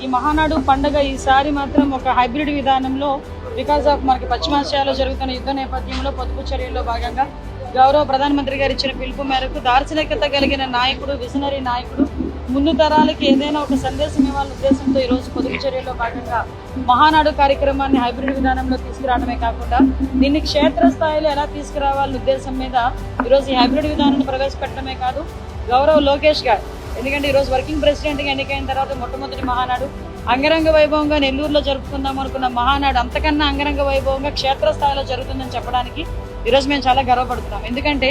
ఈ మహానాడు పండుగ ఈసారి మాత్రం ఒక హైబ్రిడ్ విధానంలో బికాస్ ఆఫ్ మనకి పశ్చిమాసియాలో జరుగుతున్న యుద్ధ నేపథ్యంలో పొదుపు చర్యల్లో భాగంగా గౌరవ ప్రధానమంత్రి గారు ఇచ్చిన పిలుపు మేరకు దార్శనికత కలిగిన నాయకుడు, విజనరీ నాయకుడు, ముందు తరాలకి ఏదైనా ఒక సందేశం ఇవ్వాలనే ఉద్దేశంతో ఈరోజు పొదుపు చర్యల్లో భాగంగా మహానాడు కార్యక్రమాన్ని హైబ్రిడ్ విధానంలో తీసుకురావడమే కాకుండా దీన్ని క్షేత్రస్థాయిలో ఎలా తీసుకురావాలనే ఉద్దేశం మీద ఈరోజు ఈ హైబ్రిడ్ విధానాన్ని ప్రవేశపెట్టడమే కాదు, గౌరవ లోకేష్ గారు, ఎందుకంటే ఈరోజు వర్కింగ్ ప్రెసిడెంట్గా ఎన్నికైన తర్వాత మొట్టమొదటి మహానాడు అంగరంగ వైభవంగా నెల్లూరులో జరుపుకుందాం అనుకున్న మహానాడు అంతకన్నా అంగరంగ వైభవంగా క్షేత్రస్థాయిలో జరుగుతుందని చెప్పడానికి ఈరోజు మేము చాలా గర్వపడుతున్నాం. ఎందుకంటే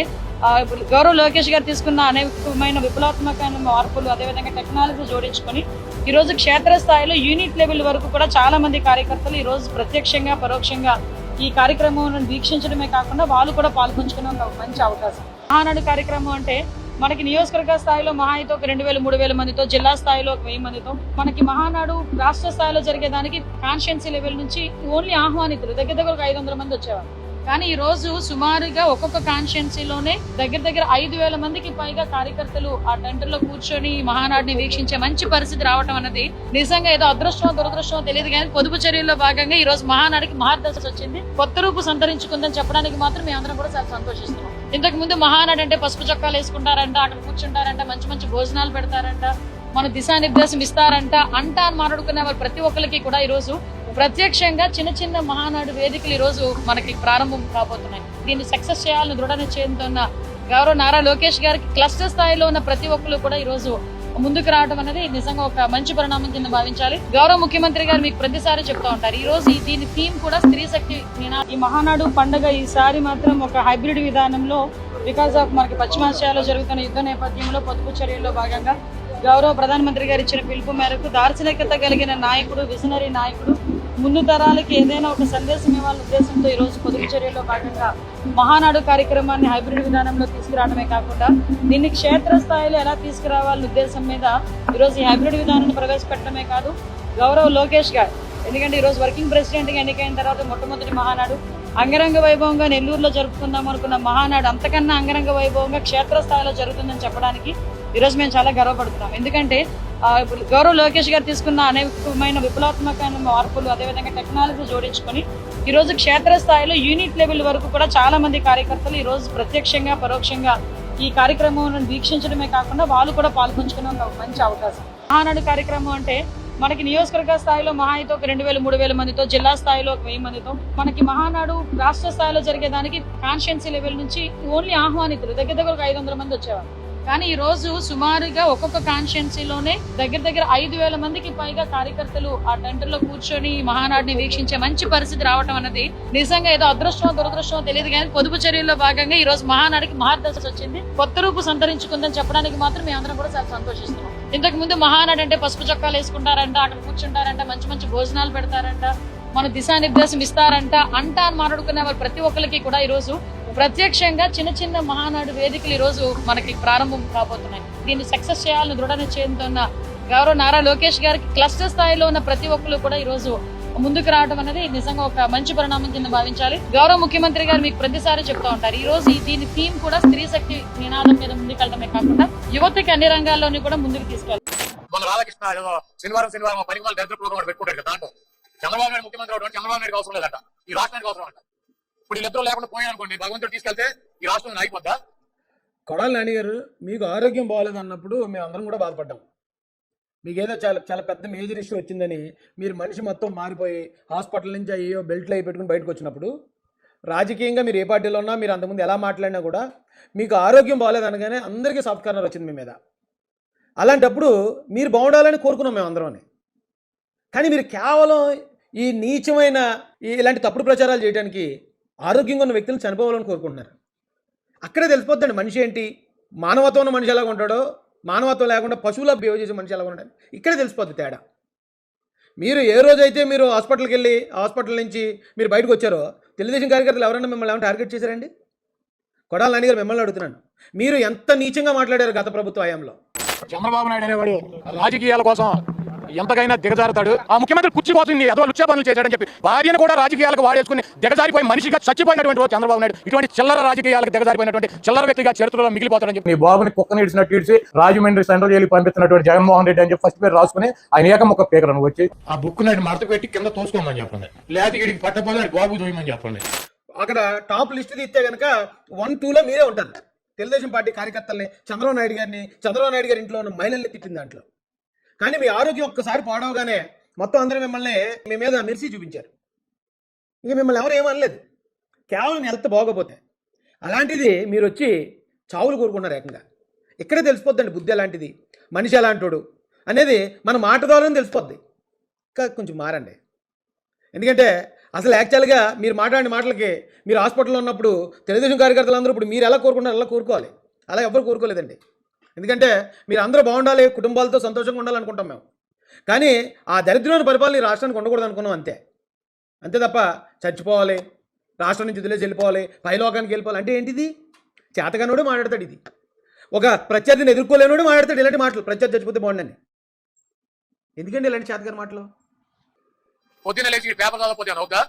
గౌరవ్ లోకేష్ గారు తీసుకున్న అనేకమైన విప్లవాత్మకమైన మార్పులు, అదేవిధంగా టెక్నాలజీ జోడించుకొని ఈరోజు క్షేత్రస్థాయిలో యూనిట్ లెవెల్ వరకు కూడా చాలా మంది కార్యకర్తలు ఈరోజు ప్రత్యక్షంగా పరోక్షంగా ఈ కార్యక్రమం వీక్షించడమే కాకుండా వాళ్ళు కూడా పాల్గొంచుకునే ఒక మంచి అవకాశం. మహానాడు కార్యక్రమం అంటే మనకి నియోజకవర్గ స్థాయిలో మహా అయితే ఒక 2000-3000 మందితో, జిల్లా స్థాయిలో 1000 మందితో, మనకి మహానాడు రాష్ట్ర స్థాయిలో జరిగేదానికి కాన్స్టిట్యున్సీ లెవెల్ నుంచి ఓన్లీ ఆహ్వానితులు దగ్గర ఒక 500 మంది వచ్చేవారు. కానీ ఈ రోజు సుమారుగా ఒక్కొక్క కాన్స్టిట్యున్సీలోనే దగ్గర 5000 మందికి పైగా కార్యకర్తలు ఆ టెంట్లో కూర్చొని మహానాడిని వీక్షించే మంచి పరిస్థితి రావటం అనేది నిజంగా ఏదో అదృష్టమో దురదృష్టమో తెలియదు, కానీ పొదుపు చర్యల్లో భాగంగా ఈ రోజు మహానాడికి మహాదశ వచ్చింది, కొత్త రూపు సంతరించుకుందని చెప్పడానికి మాత్రం మేము అందరం కూడా చాలా సంతోషిస్తున్నాం. ఇంతకు ముందు మహానాడు అంటే పసుపు చొక్కాలు వేసుకుంటారంట, అక్కడ కూర్చుంటారంట, మంచి మంచి భోజనాలు పెడతారంట, మన దిశానిర్దేశం ఇస్తారంట అని మాట్లాడుకునే వారు ప్రతి ఒక్కరికి కూడా ఈరోజు ప్రత్యక్షంగా చిన్న చిన్న మహానాడు వేదికలు ఈరోజు మనకి ప్రారంభం కాబోతున్నాయి. దీన్ని సక్సెస్ చేయాలని దృఢ నిశ్చయంతో ఉన్న గౌరవ నారా లోకేష్ గారికి క్లస్టర్ స్థాయిలో ఉన్న ప్రతి ఒక్కరు కూడా ఈరోజు ముందుకు రావడం అనేది నిజంగా ఒక మంచి పరిణామం కింద భావించాలి. గౌరవ ముఖ్యమంత్రి గారు మీకు ప్రతిసారి చెప్తూ ఉంటారు, ఈ రోజు దీని థీమ్ కూడా స్త్రీ శక్తి. ఈ మహానాడు పండుగ ఈసారి మాత్రం ఒక హైబ్రిడ్ విధానంలో బికాస్ ఆఫ్ మనకి పశ్చిమాసియాలో జరుగుతున్న యుద్ధ నేపథ్యంలో పొదుపు చర్యల్లో భాగంగా గౌరవ ప్రధానమంత్రి గారు ఇచ్చిన పిలుపు మేరకు దార్శనికత కలిగిన నాయకుడు, విజనరీ నాయకుడు, ముందు తరాలకి ఏదైనా ఒక సందేశం ఇవ్వాలనే ఉద్దేశంతో ఈరోజు పొదుపు చర్యల్లో భాగంగా మహానాడు కార్యక్రమాన్ని హైబ్రిడ్ విధానంలో తీసుకురావడమే కాకుండా దీన్ని క్షేత్రస్థాయిలో ఎలా తీసుకురావాలనే ఉద్దేశం మీద ఈరోజు ఈ హైబ్రిడ్ విధానాన్ని ప్రవేశపెట్టడమే కాదు, గౌరవ లోకేష్ గారు, ఎందుకంటే ఈరోజు వర్కింగ్ ప్రెసిడెంట్గా ఎన్నికైన తర్వాత మొట్టమొదటి మహానాడు అంగరంగ వైభవంగా నెల్లూరులో జరుపుకుందాం అనుకున్న మహానాడు అంతకన్నా అంగరంగ వైభవంగా క్షేత్రస్థాయిలో జరుగుతుందని చెప్పడానికి ఈరోజు మేము చాలా గర్వపడుతున్నాం. ఎందుకంటే గౌరవ్ లోకేష్ గారు తీసుకున్న అనేకమైన విప్లవాత్మకమైన మార్పులు, అదేవిధంగా టెక్నాలజీ జోడించుకొని ఈరోజు క్షేత్రస్థాయిలో యూనిట్ లెవెల్ వరకు కూడా చాలా మంది కార్యకర్తలు ఈరోజు ప్రత్యక్షంగా పరోక్షంగా ఈ కార్యక్రమం వీక్షించడమే కాకుండా వాళ్ళు కూడా పాల్గొంచుకునే ఒక మంచి అవకాశం. మహానాడు కార్యక్రమం అంటే మనకి నియోజకవర్గ స్థాయిలో మహా అయితే ఒక 2000-3000 మందితో, జిల్లా స్థాయిలో 1000 మందితో, మనకి మహానాడు రాష్ట్ర స్థాయిలో జరిగేదానికి కాన్స్టిట్యున్సీ లెవెల్ నుంచి ఓన్లీ ఆహ్వానితులు దగ్గర ఒక 500 మంది వచ్చేవారు. కానీ ఈ రోజు సుమారుగా ఒక్కొక్క కాన్స్టిట్యున్సీలోనే దగ్గర 5000 మందికి పైగా కార్యకర్తలు ఆ టెంట్లో కూర్చొని మహానాడిని వీక్షించే మంచి పరిస్థితి రావటం అనేది నిజంగా ఏదో అదృష్టమో దురదృష్టమో తెలియదు, కానీ పొదుపు చర్యల్లో భాగంగా ఈ రోజు మహానాడికి మహాదశ వచ్చింది, కొత్త రూపు సంతరించుకుందని చెప్పడానికి మాత్రం మేము అందరం కూడా చాలా సంతోషిస్తున్నాం. ఇంతకు ముందు మహానాడు అంటే పసుపు చొక్కాలు వేసుకుంటారంట, అక్కడ కూర్చుంటారంట, మంచి మంచి భోజనాలు పెడతారంట, మన దిశానిర్దేశం ఇస్తారంట అని మాట్లాడుకునే వారు ప్రతి ఒక్కరికి కూడా ఈరోజు ప్రత్యక్షంగా చిన్న చిన్న మహానాడు వేదికలు ఈరోజు మనకి ప్రారంభం కాబోతున్నాయి. దీన్ని సక్సెస్ చేయాలని దృఢ నిశ్చయంతో ఉన్న గౌరవ నారా లోకేష్ గారికి క్లస్టర్ స్థాయిలో ఉన్న ప్రతి ఒక్కరు కూడా ఈరోజు ముందుకు రావడం అనేది నిజంగా ఒక మంచి పరిణామం కింద భావించాలి. గౌరవ ముఖ్యమంత్రి గారు మీకు ప్రతిసారి చెప్తూ ఉంటారు, ఈ రోజు దీని థీమ్ కూడా స్త్రీ శక్తి నినాదం మీద ముందుకెళ్ళడమే కాకుండా యువతకి అన్ని రంగాల్లోని కూడా ముందుకు తీసుకెళ్ళాలి. శనివారం పని దరిద్ర ప్రోగ్రాం పెట్టుకుంటారు కదా, దాంట్లో చంద్రబాబు నాయుడు ముఖ్యమంత్రి అవడం చంద్రబాబు నాయుడు అవసరం లేదంట, ఈ రాష్ట్రానికి అవసరం అంట. ఇప్పుడు వీళ్ళిద్దరూ లేకుండా పోయానుకోండి, భగవంతుడు తీసుకెళ్తే ఈ రాష్ట్రం అయిపోద్దా? కొడాలి నాని గారు, మీకు ఆరోగ్యం బాగోలేదు అన్నప్పుడు మేము అందరం కూడా బాధపడ్డాం. మీకు ఏదో చాలా పెద్ద మేజర్ ఇష్యూ వచ్చిందని మీరు మనిషి మొత్తం మారిపోయి హాస్పిటల్ నుంచి అయ్యో బెల్ట్లు అయి పెట్టుకుని బయటకు వచ్చినప్పుడు రాజకీయంగా మీరు ఏ పార్టీలో ఉన్నా, మీరు అంతకుముందు ఎలా మాట్లాడినా కూడా మీకు ఆరోగ్యం బాగోలేదు అనగానే అందరికీ సాఫ్ట్ కార్నర్ వచ్చింది మీ మీద. అలాంటప్పుడు మీరు బాగుండాలని కోరుకున్నాం మేము అందరం. కానీ మీరు కేవలం ఈ నీచమైన ఇలాంటి తప్పుడు ప్రచారాలు చేయడానికి ఆరోగ్యంగా ఉన్న వ్యక్తులు చనిపోవాలని కోరుకుంటున్నారు. అక్కడే తెలిసిపోద్దండి మనిషి ఏంటి, మానవత్వం ఉన్న మనిషి ఎలాగ ఉంటాడో, మానవత్వం లేకుండా పశువులా బిహేవ్ చేసే మనిషి ఎలాగ ఉంటాడు, ఇక్కడే తెలిసిపోద్ది తేడా. మీరు ఏ రోజైతే మీరు హాస్పిటల్కి వెళ్ళి హాస్పిటల్ నుంచి మీరు బయటకు వచ్చారో తెలుగుదేశం కార్యకర్తలు ఎవరైనా మిమ్మల్ని ఏమైనా టార్గెట్ చేశారండి? కొడాలి నాని గారు మిమ్మల్ని అడుగుతున్నాను, మీరు ఎంత నీచంగా మాట్లాడారు గత ప్రభుత్వ హయాంలో? చంద్రబాబు నాయుడు అనేవాడు రాజకీయాల కోసం ఎంతకైనా దిగజారుతాడు. ఆ ముఖ్యమంత్రి కుర్చీ కోసం ఏదో లుచ్చా పనులు చేశాడని చెప్పి భార్యను కూడా రాజకీయాలకు వాడేసుకుని దిగజారిపోయి మనిషిగా చచ్చిపోయినటువంటి చంద్రబాబు నాయుడు ఇటువంటి చిల్లర రాజకీయాలకు దిగజారిపోయినటువంటి చిల్లర వ్యక్తిగా చరిత్రలో మిగిలిపోతాడని చెప్పి నీ బాబుని కుక్కని ఇడిచినట్టు ఇడిచి రాజమండ్రి సెంట్రల్ జైలుకి పంపిస్తున్నటువంటి జగన్మోహన్ రెడ్డి అని చెప్పి ఫస్ట్ పేరు రాసుకుని ఆయన ఏకం ఒక పేరు నువ్వు వచ్చి ఆ బుక్ నాటి మడత పెట్టి కింద తోసుకోమని చెప్పండి, లేదా వీడికి పట్టపోతే బాబు దోయమని చెప్పండి. అక్కడ టాప్ లిస్ట్ తీస్తే కనుక 1, 2లో మీరే ఉంటారు. తెలుగుదేశం పార్టీ కార్యకర్తల్ని, చంద్రబాబు నాయుడు గారి ఇంట్లో ఉన్న మహిళల్ని తిట్టిన దాంట్లో. కానీ మీ ఆరోగ్యం ఒక్కసారి పాడవగానే మొత్తం అందరూ మిమ్మల్ని మీ మీద మెరిసి చూపించారు. ఇక మిమ్మల్ని ఎవరు ఏమనలేదు, కేవలం హెల్త్ బాగోపోతే. అలాంటిది మీరు వచ్చి చావులు కోరుకున్నారు ఏకంగా. ఇక్కడే తెలిసిపోద్దండి బుద్ధి ఎలాంటిది, మనిషి ఎలాంటోడు అనేది మన మాట ద్వారానే తెలిసిపోద్ది. ఇంకా కొంచెం మారండి. ఎందుకంటే అసలు యాక్చువల్గా మీరు మాట్లాడిన మాటలకి మీరు హాస్పిటల్లో ఉన్నప్పుడు తెలుగుదేశం కార్యకర్తలందరూ ఇప్పుడు మీరు ఎలా కోరుకుంటారు అలా కోరుకోవాలి. అలా ఎవరు కోరుకోలేదండి. ఎందుకంటే మీరు అందరూ బాగుండాలి, కుటుంబాలతో సంతోషంగా ఉండాలనుకుంటాం మేము. కానీ ఆ దరిద్రమైన పరిపాలన ఈ రాష్ట్రానికి ఉండకూడదు అనుకున్నాం అంతే. అంతే తప్ప చచ్చిపోవాలి, రాష్ట్రం నుంచి వదిలేసి వెళ్ళిపోవాలి, పైలోకానికి వెళ్ళిపోవాలి అంటే ఏంటిది? చేతగానోడే మాట్లాడతాడు ఇది. ఒక ప్రత్యర్థిని ఎదుర్కోలేనోడే మాట్లాడతాడు ఇలాంటి మాటలు. ప్రత్యర్థి చచ్చిపోతే బాగుండని. ఎందుకండి ఇలాంటి చేతగాని మాటలు? పొద్దున్న లేచి పేపర్ చదవకపోతే అవుతా,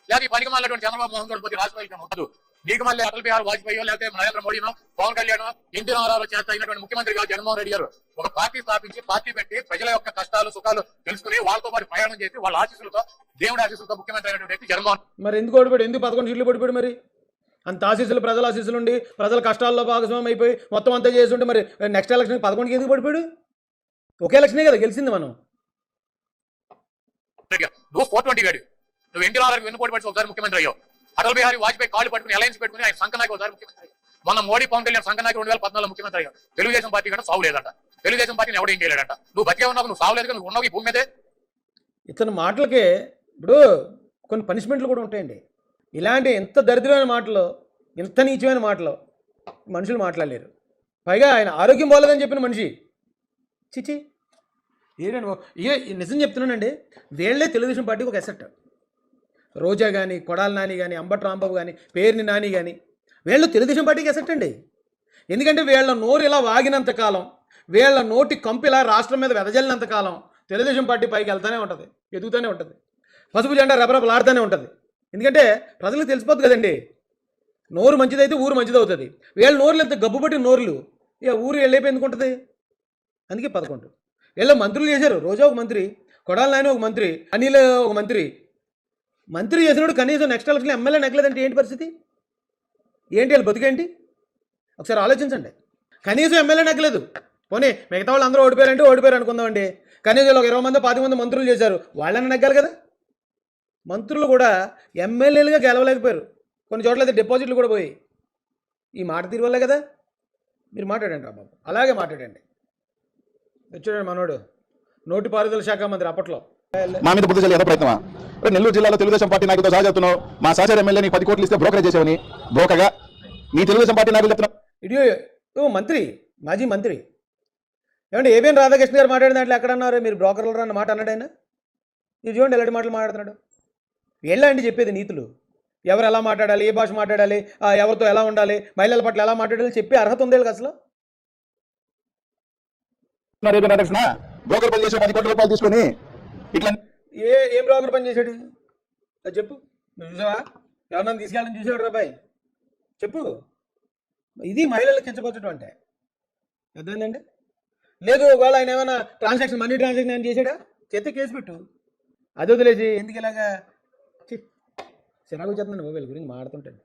లేదా ఈ పనికి మళ్ళీ చంద్రబాబు మోహన్ రెడ్డి రాష్ట్రం అవుతాదు. నీకు మళ్ళీ అటల్ బిహారీ వాజ్పేయి లేకపోతే నరేంద్ర మోడీనో పవన్ కళ్యాణ్ ఎన్టీ రామారావు చేత అయినటువంటి ముఖ్యమంత్రి గారు జగన్మోహన్ రెడ్డి గారు ఒక పార్టీ స్థాపించి పార్టీ పెట్టి ప్రజల యొక్క కష్టాలు సుఖాలు తెలుసుకుని వాళ్ళతో పాటు ప్రయాణం చేసి వాళ్ళ ఆశీస్సులతో దేవుడి ఆశీస్సులతో ముఖ్యమంత్రి అయినటువంటి వ్యక్తి జగన్మోహన్. మరి ఎందుకు ఓడిపోయాడు? ఎందుకు 11 సీట్లు పడిపోయాడు? మరి అంత ఆశీస్సులు, ప్రజల ఆశీస్సులు ఉండి ప్రజల కష్టాల్లో భాగస్వామ్యం అయిపోయి మొత్తం అంతా చేస్తుంటే మరి నెక్స్ట్ ఎలక్షన్ 11కి ఎందుకు పడిపోయాడు? ఒకే ఎలక్షనే కదా గెలిచింది మనం. నువ్వు 420 వేడు, నువ్వు ఎన్టీ రామారావు వెన్నుపోటు పడి ఒకసారి ముఖ్యమంత్రి అయ్యావు. అటల్ బిహారీ వాజ్పేయి కాళ్ళు పట్టుకుని అలయన్స్ పెట్టుకుని ఆయన సంఘనాయకు ఒకసారి ముఖ్యమంత్రి అయ్యావు. మన మోడీ పవన్ కళ్యాణ్ సంఘనాయకు 2014 ముఖ్యమంత్రి అయ్యావు. తెలుగుదేశం పార్టీ కంటే సావు లేదంట, తెలుగుదేశం పార్టీని ఎవడేం చేయలేదంట. నువ్వు బతికే ఉన్నావు, నువ్వు సావు లేదు, నువ్వు ఉన్నావు ఈ భూమి మీదే. ఇతని మాటలకే ఇప్పుడు కొన్ని పనిష్మెంట్లు కూడా ఉంటాయండి. ఇలాంటి ఎంత దరిద్రమైన మాటలు, ఎంత నీచమైన మాటలు మనుషులు మాట్లాడలేరు. పైగా ఆయన ఆరోగ్యం బాగోలేదని చెప్పిన మనిషి. చిచి నిజం చెప్తున్నానండి, వీళ్ళే తెలుగుదేశం పార్టీకి ఒక ఎసెట్. రోజా కానీ, కొడాలి నాని కానీ, అంబటి రాంబాబు కానీ, పేర్ని నాని కానీ వీళ్ళు తెలుగుదేశం పార్టీకి ఎసెట్ అండి. ఎందుకంటే వీళ్ళ నోరు ఇలా వాగినంతకాలం, వీళ్ళ నోటి కంపు ఇలా రాష్ట్రం మీద వెదజల్లినంతకాలం తెలుగుదేశం పార్టీ పైకి వెళ్తూనే ఉంటుంది, ఎదుగుతూనే ఉంటుంది, పసుపు జెండా రెపరెపలాడుతూనే ఉంటుంది. ఎందుకంటే ప్రజలకు తెలిసిపోతుంది కదండి, నోరు మంచిదైతే ఊరు మంచిదవుతుంది. వీళ్ళ నోరులు ఎంత గబ్బుబట్టి నోరులు, ఇక ఊరు వెళ్ళైపోయి ఎందుకు ఉంటుంది? అందుకే 11 వీళ్ళ మంత్రులు చేశారు. రోజా ఒక మంత్రి, కొడాలి నాని ఒక మంత్రి, అనిల్ ఒక మంత్రి. మంత్రి చేసినప్పుడు కనీసం నెక్స్ట్ ఎలక్షన్లో ఎమ్మెల్యే నెగ్గలేదంటే ఏంటి పరిస్థితి? ఏంటి వీళ్ళు బతుకేంటి? ఒకసారి ఆలోచించండి. కనీసం ఎమ్మెల్యే నెగ్గలేదు. పోనీ మిగతా వాళ్ళు అందరూ ఓడిపోయారు అనుకుందామండి. కనీసం ఒక 20 మంది 25 మంది మంత్రులు చేశారు, వాళ్ళని నెగ్గాలి కదా. మంత్రులు కూడా ఎమ్మెల్యేలుగా గెలవలేకపోయారు. కొన్ని చోట్ల అయితే డిపాజిట్లు కూడా పోయి. ఈ మాట తీరు వల్లే కదా. మీరు మాట్లాడండి రా బాబు, అలాగే మాట్లాడండి. వచ్చాడు మనోడు నోటిపారుదల శాఖ మంత్రి అప్పట్లో. మా మీద బుద్ధి చల్లి ప్రయత్నమా? నెల్లూరు జిల్లాలో తెలుగుదేశం పార్టీ నాయకులతో సహా చెప్తున్నావు, మా సహచర ఎమ్మెల్యే నీకు 10 కోట్లు ఇస్తే బ్రోకరేజ్ చేసావని. బ్రోకగా మీ తెలుగుదేశం పార్టీ నాయకులు చెప్తున్నా. ఇడియో మంత్రి, మాజీ మంత్రి ఏమంటే ఏబిఎన్ రాధాకృష్ణ గారు మాట్లాడిన దాంట్లో ఎక్కడ అన్నారు మీరు బ్రోకర్లు అన్న మాట అన్నాడు ఆయన? ఇది చూడండి ఎలాంటి మాటలు మాట్లాడుతున్నాడు. వీళ్ళండి చెప్పేది నీతులు. ఎవరు ఎలా మాట్లాడాలి, ఏ భాష మాట్లాడాలి, ఎవరితో ఎలా ఉండాలి, మహిళల పట్ల ఎలా మాట్లాడాలి చెప్పే అర్హత ఉంది అసలు. బ్రోకర్ పని చేసి 10 కోట్ల రూపాయలు తీసుకొని ఇట్లా ఏం బ్రోకర్ పని చేశాడు అది చెప్పు. నువ్వు చూసావా? ఎవరన్నా తీసుకెళ్ళని చూసాడు రాబాయ్ చెప్పు. ఇది మహిళలకు కించపరచడం అంటే అర్థమైందండి. లేదు ఒకవేళ ఆయన ఏమైనా మనీ ట్రాన్సాక్షన్ ఏమైనా చేశాడా చేస్తే కేసు పెట్టు. అది వదిలేసి ఎందుకు ఇలాగా చిరాకు చేస్తున్నాను వీళ్ళ గురించి మాట్లాడుతుంటాను.